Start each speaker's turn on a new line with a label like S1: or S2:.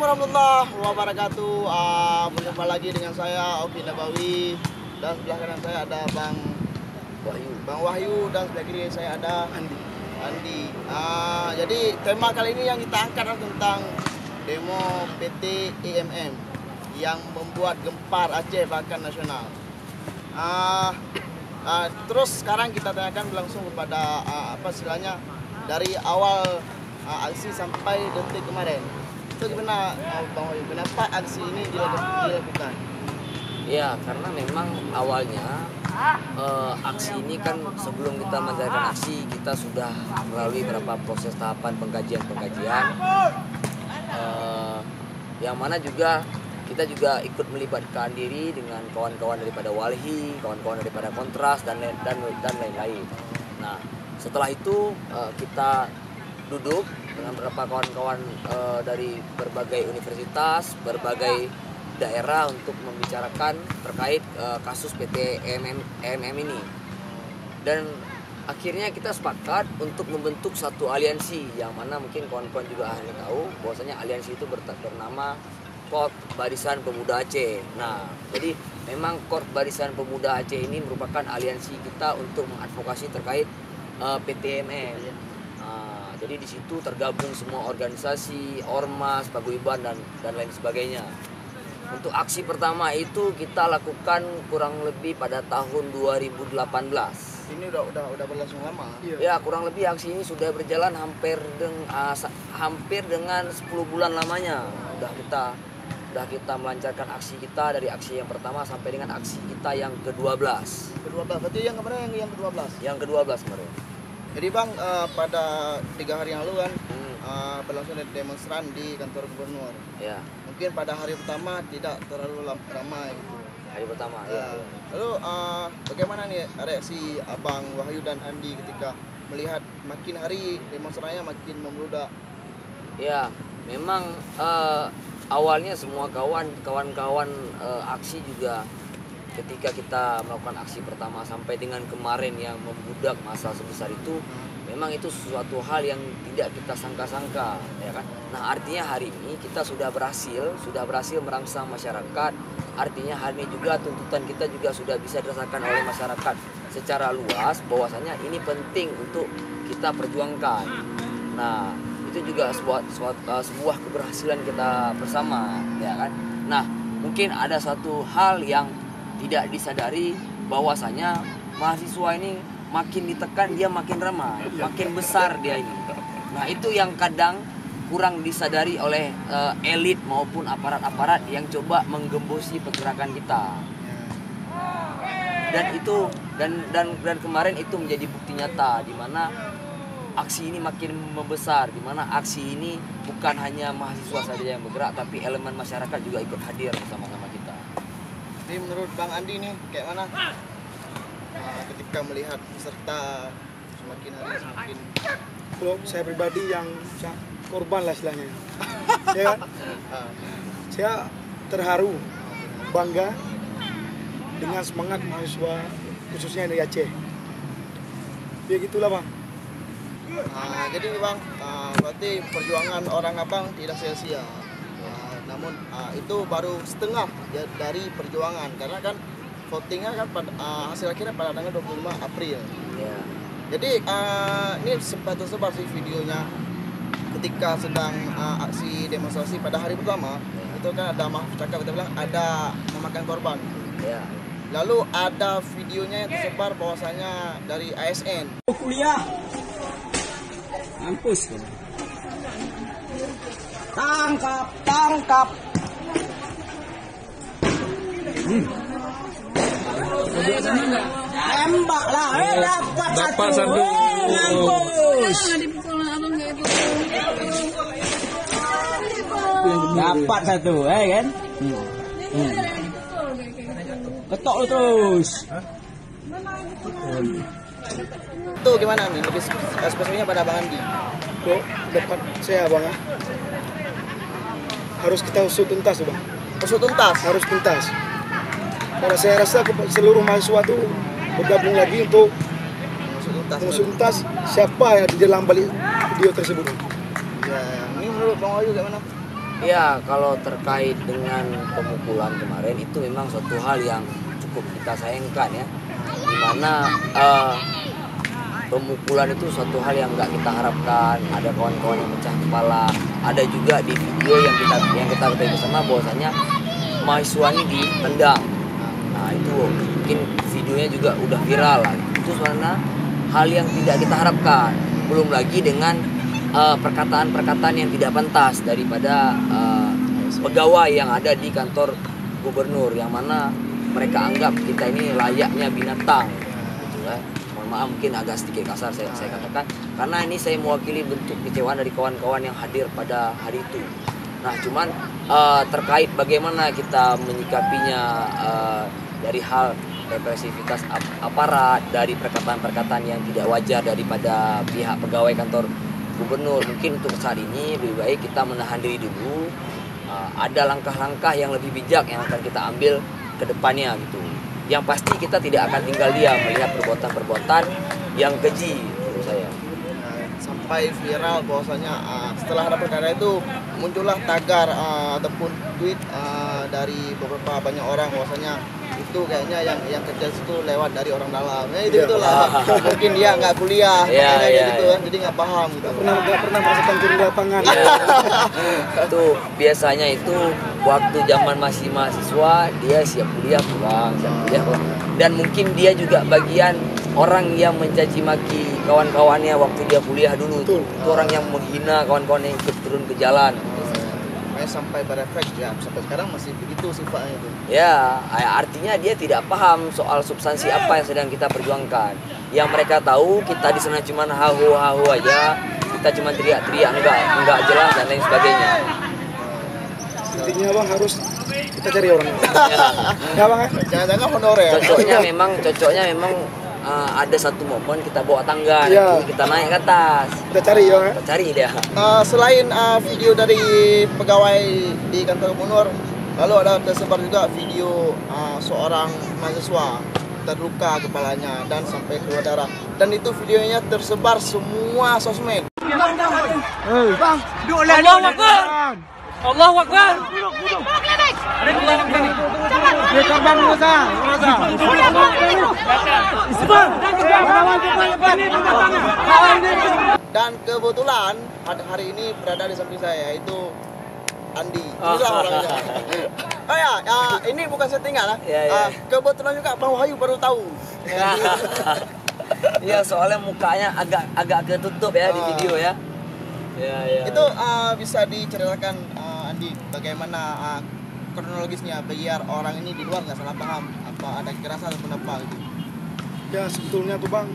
S1: warahmatullahi wabarakatuh. Berjumpa lagi dengan saya Oki Nabawi, dan sebelah kanan saya ada Bang Wahyu, dan sebelah kiri saya ada Andi. Jadi tema kali ini yang kita angkat adalah tentang demo PT IMM yang membuat gempar Aceh bahkan nasional. Terus sekarang kita tanyakan langsung kepada apa istilahnya dari awal aksi sampai detik kemarin. Itu gimana Bang Wahyu, kenapa aksi ini dilakukan?
S2: Ya, karena memang awalnya aksi ini kan sebelum kita menjalankan aksi kita sudah melalui beberapa proses tahapan pengkajian yang mana juga kita juga ikut melibatkan diri dengan kawan-kawan daripada Walhi, kawan-kawan daripada Kontras dan lain-lain. Nah, setelah itu kita duduk dengan beberapa kawan-kawan dari berbagai universitas, berbagai daerah untuk membicarakan terkait kasus PT IMM ini. Dan akhirnya kita sepakat untuk membentuk satu aliansi yang mana mungkin kawan-kawan juga ahli tahu bahwasanya aliansi itu bernama Korps Barisan Pemuda Aceh. Nah, jadi memang Korps Barisan Pemuda Aceh ini merupakan aliansi kita untuk mengadvokasi terkait PT IMM. Jadi di situ tergabung semua organisasi, ormas, paguyuban dan lain sebagainya. Untuk aksi pertama itu kita lakukan kurang lebih pada tahun 2018.
S1: Ini udah berlangsung lama.
S2: Ya, kurang lebih aksi ini sudah berjalan hampir dengan 10 bulan lamanya. Udah kita melancarkan aksi kita dari aksi yang pertama sampai dengan aksi kita yang ke-12.
S1: Berarti yang kemarin yang ke-12?
S2: Yang ke-12 kemarin.
S1: Jadi Bang, pada 3 hari yang lalu kan berlangsung demonstran di kantor gubernur.
S2: Ya.
S1: Mungkin pada hari pertama tidak terlalu ramai.
S2: Hari pertama.
S1: Ya. Lalu bagaimana nih reaksi Abang Wahyu dan Andi ketika melihat makin hari demonstrannya makin membludak?
S2: Ya, memang awalnya semua kawan-kawan aksi juga ketika kita melakukan aksi pertama sampai dengan kemarin yang membludak massa sebesar itu, memang itu suatu hal yang tidak kita sangka-sangka, ya kan? Nah, artinya hari ini kita sudah berhasil merangsang masyarakat. Artinya hari ini juga tuntutan kita juga sudah bisa dirasakan oleh masyarakat secara luas bahwasanya ini penting untuk kita perjuangkan. Nah, itu juga sebuah keberhasilan kita bersama, ya kan? Nah, mungkin ada satu hal yang tidak disadari bahwasanya mahasiswa ini makin ditekan dia makin ramai, makin besar dia ini. Nah, itu yang kadang kurang disadari oleh elit maupun aparat-aparat yang coba menggembosi pergerakan kita. Dan kemarin itu menjadi bukti nyata di mana aksi ini makin membesar, di mana aksi ini bukan hanya mahasiswa saja yang bergerak tapi elemen masyarakat juga ikut hadir bersama-sama kita.
S1: Jadi menurut Bang Andi nih kayak mana ketika melihat peserta semakin hari semakin?
S3: Kalau saya pribadi yang korban lah istilahnya. Saya terharu, bangga dengan semangat mahasiswa khususnya dari Aceh. Ya gitulah Bang.
S1: Jadi Bang, berarti perjuangan orang Abang tidak sia-sia. Namun itu baru setengah dari perjuangan, karena kan votingnya kan hasil akhirnya pada tanggal 25 April.
S2: Ya.
S1: Jadi ini sempat tersebar sih videonya ketika sedang aksi demonstrasi pada hari pertama. Itu kan ada Mahfuz cakap, kita bilang ada memakan korban.
S2: Ya.
S1: Lalu ada videonya yang tersebar bahwasanya dari ASN.
S4: Kuliah, mampus. Tangkap. Tembak lah, dapat satu. Mampus. Dapat satu, kan? Ketok lu terus.
S1: Itu gimana nih? Lebih spesifiknya pada Bang Andi.
S3: Kok dapat saya Bang? Harus kita usut tuntas Bang.
S1: Usut tuntas?
S3: Harus tuntas. Karena saya rasa seluruh mahasiswa itu bergabung lagi untuk usut tuntas siapa yang di dalam balik video tersebut.
S1: Ya, ini menurut Bang Wahyu gimana?
S2: Ya, kalau terkait dengan pemukulan kemarin itu memang suatu hal yang cukup kita sayangkan ya, dimana pemukulan itu suatu hal yang nggak kita harapkan. Ada kawan-kawan yang pecah kepala, ada juga di video yang kita ketahui bersama bahwasanya mahasiswa ini ditendang. Nah itu mungkin videonya juga udah viral lah. Itu sebenarnya hal yang tidak kita harapkan. Belum lagi dengan perkataan-perkataan yang tidak pantas daripada pegawai yang ada di kantor gubernur, yang mana mereka anggap kita ini layaknya binatang, gitu kan. Mohon maaf mungkin agak sedikit kasar saya katakan, karena ini saya mewakili bentuk kecewaan dari kawan-kawan yang hadir pada hari itu. Nah cuman terkait bagaimana kita menyikapinya dari hal represivitas aparat, dari perkataan-perkataan yang tidak wajar daripada pihak pegawai kantor gubernur, mungkin untuk saat ini lebih baik kita menahan diri dulu. Ada langkah-langkah yang lebih bijak yang akan kita ambil ke depannya gitu. Yang pasti kita tidak akan tinggal diam melihat perbuatan-perbuatan yang keji menurut saya.
S1: Sampai viral bahwasanya setelah ada perkara itu muncullah tagar ataupun tweet dari beberapa banyak orang bahwasanya itu kayaknya yang kerja itu lewat dari orang dalam. Ya itu itulah. Mungkin dia nggak kuliah, gitu kan, jadi nggak paham gitu.
S3: Nggak pernah merasakan turun di lapangan.
S2: Itu biasanya itu waktu zaman masih mahasiswa dia siap kuliah pulang, dan mungkin dia juga bagian orang yang mencaci maki kawan-kawannya waktu dia kuliah dulu. Itu orang yang menghina kawan-kawan yang ikut turun ke jalan.
S1: Sampai berefek ya, sampai sekarang masih begitu sifatnya itu.
S2: Ya, artinya dia tidak paham soal substansi apa yang sedang kita perjuangkan. Yang mereka tahu kita di sana cuma hahu-hahu aja, kita cuma teriak-teriak enggak jelas dan lain sebagainya.
S3: Intinya bang harus kita cari orangnya. Ya bang,
S1: Jangan-jangan honorer.
S2: Cocoknya memang ada satu momen kita bawa tangga,
S3: Iya.
S2: kita naik ke atas,
S3: kita cari ya.
S2: kita cari dia.
S1: Selain video dari pegawai di kantor gubernur, lalu ada tersebar juga video seorang mahasiswa terluka kepalanya dan sampai keluar darah, dan itu videonya tersebar semua sosmed.
S4: Allahu Akbar.
S1: Dan kebetulan pada hari ini berada di samping saya yaitu Andi. Inilah orangnya. Oh ya, ini bukan settingan lah.
S2: Ya.
S1: Kebetulan juga Bang Wahyu baru tahu.
S2: Iya, soalnya mukanya agak ketutup ya di video ya. Ya.
S1: Itu bisa diceritakan Andi bagaimana kronologisnya biar orang ini di luar nggak salah paham apa ada kekerasan ataupun apa gitu.
S3: Ya sebetulnya tuh bang